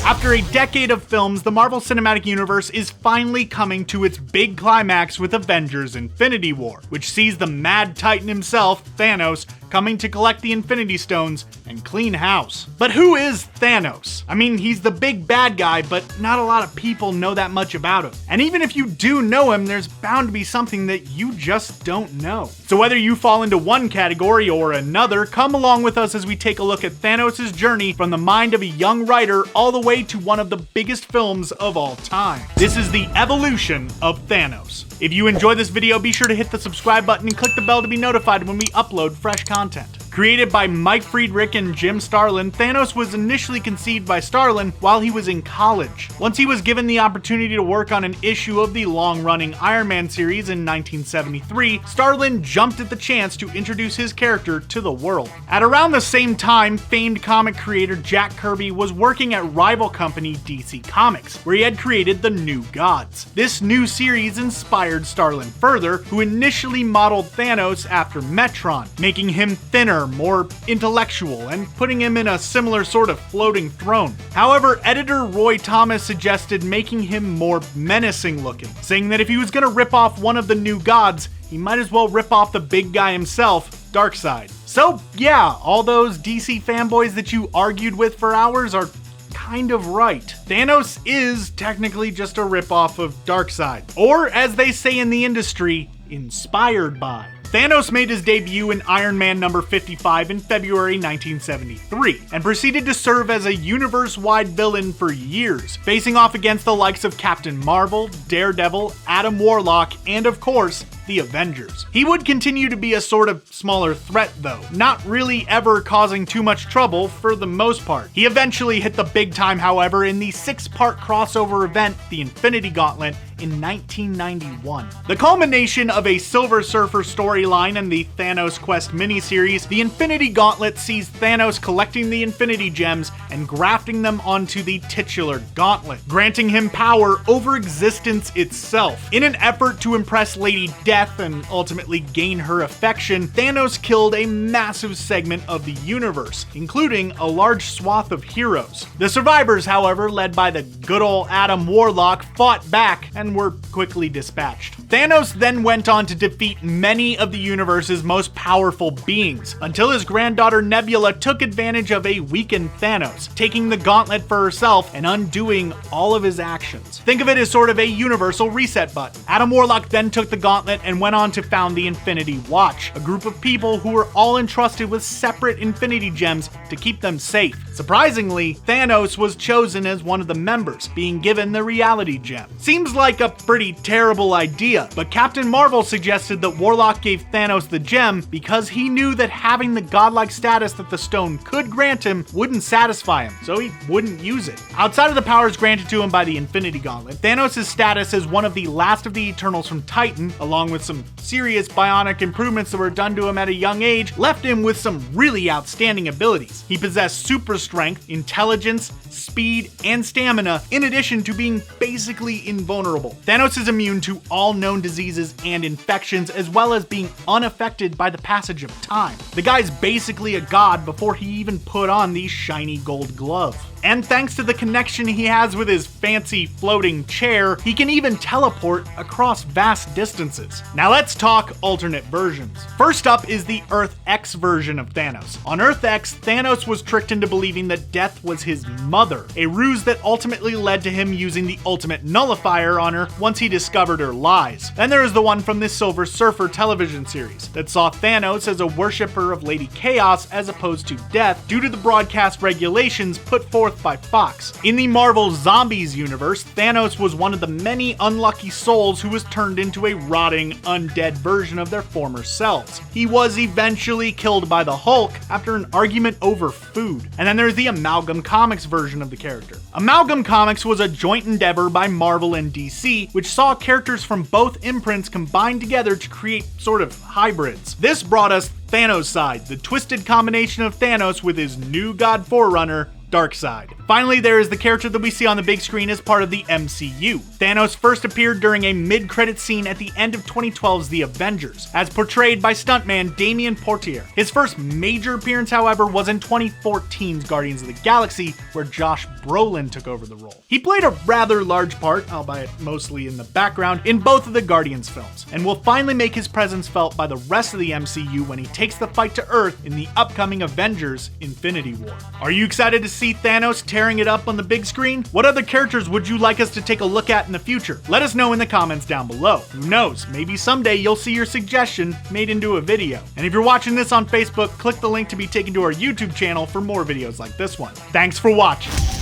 After a decade of films, the Marvel Cinematic Universe is finally coming to its big climax with Avengers: Infinity War, which sees the Mad Titan himself, Thanos, coming to collect the Infinity Stones and clean house. But who is Thanos? I mean, he's the big bad guy, but not a lot of people know that much about him. And even if you do know him, there's bound to be something that you just don't know. So whether you fall into one category or another, come along with us as we take a look at Thanos' journey from the mind of a young writer all the way to one of the biggest films of all time. This is the evolution of Thanos. If you enjoy this video, be sure to hit the subscribe button and click the bell to be notified when we upload fresh content. Created by Mike Friedrich and Jim Starlin, Thanos was initially conceived by Starlin while he was in college. Once he was given the opportunity to work on an issue of the long-running Iron Man series in 1973, Starlin jumped at the chance to introduce his character to the world. At around the same time, famed comic creator Jack Kirby was working at rival company DC Comics, where he had created the New Gods. This new series inspired Starlin further, who initially modeled Thanos after Metron, making him thinner, more intellectual, and putting him in a similar sort of floating throne. However, editor Roy Thomas suggested making him more menacing looking, saying that if he was going to rip off one of the New Gods, he might as well rip off the big guy himself, Darkseid. So yeah, all those DC fanboys that you argued with for hours are kind of right. Thanos is technically just a ripoff of Darkseid, or as they say in the industry, inspired by. Thanos made his debut in Iron Man number 55 in February 1973, and proceeded to serve as a universe-wide villain for years, facing off against the likes of Captain Marvel, Daredevil, Adam Warlock, and of course, the Avengers. He would continue to be a sort of smaller threat though, not really ever causing too much trouble for the most part. He eventually hit the big time, however, in the 6-part crossover event, the Infinity Gauntlet, in 1991. The culmination of a Silver Surfer storyline and the Thanos Quest miniseries, the Infinity Gauntlet sees Thanos collecting the Infinity Gems and grafting them onto the titular gauntlet, granting him power over existence itself. In an effort to impress Lady Death and ultimately gain her affection, Thanos killed a massive segment of the universe, including a large swath of heroes. The survivors, however, led by the good old Adam Warlock, fought back and were quickly dispatched. Thanos then went on to defeat many of the universe's most powerful beings, until his granddaughter Nebula took advantage of a weakened Thanos, taking the gauntlet for herself and undoing all of his actions. Think of it as sort of a universal reset button. Adam Warlock then took the gauntlet and went on to found the Infinity Watch, a group of people who were all entrusted with separate Infinity Gems to keep them safe. Surprisingly, Thanos was chosen as one of the members, being given the Reality Gem. Seems like a pretty terrible idea, but Captain Marvel suggested that Warlock gave Thanos the gem because he knew that having the godlike status that the stone could grant him wouldn't satisfy him, so he wouldn't use it. Outside of the powers granted to him by the Infinity Gauntlet, Thanos' status as one of the last of the Eternals from Titan, along with some serious bionic improvements that were done to him at a young age, left him with some really outstanding abilities. He possessed super strength, intelligence, speed, and stamina, in addition to being basically invulnerable. Thanos is immune to all known diseases and infections, as well as being unaffected by the passage of time. The guy's basically a god before he even put on the shiny gold glove. And thanks to the connection he has with his fancy floating chair, he can even teleport across vast distances. Now let's talk alternate versions. First up is the Earth X version of Thanos. On Earth X, Thanos was tricked into believing that Death was his mother, a ruse that ultimately led to him using the ultimate nullifier on her once he discovered her lies. Then there is the one from the Silver Surfer television series that saw Thanos as a worshipper of Lady Chaos as opposed to Death due to the broadcast regulations put forth by Fox. In the Marvel Zombies universe, Thanos was one of the many unlucky souls who was turned into a rotting, undead version of their former selves. He was eventually killed by the Hulk after an argument over food. And then there's the Amalgam Comics version of the character. Amalgam Comics was a joint endeavor by Marvel and DC, which saw characters from both imprints combined together to create sort of hybrids. This brought us Thanos' side, the twisted combination of Thanos with his new god forerunner, Darkseid. Finally, there is the character that we see on the big screen as part of the MCU. Thanos first appeared during a mid-credit scene at the end of 2012's The Avengers, as portrayed by stuntman Damien Portier. His first major appearance, however, was in 2014's Guardians of the Galaxy, where Josh Brolin took over the role. He played a rather large part, albeit mostly in the background, in both of the Guardians films, and will finally make his presence felt by the rest of the MCU when he takes the fight to Earth in the upcoming Avengers Infinity War. Are you excited to see Thanos tearing it up on the big screen? What other characters would you like us to take a look at in the future? Let us know in the comments down below. Who knows, maybe someday you'll see your suggestion made into a video. And if you're watching this on Facebook, click the link to be taken to our YouTube channel for more videos like this one. Thanks for watching.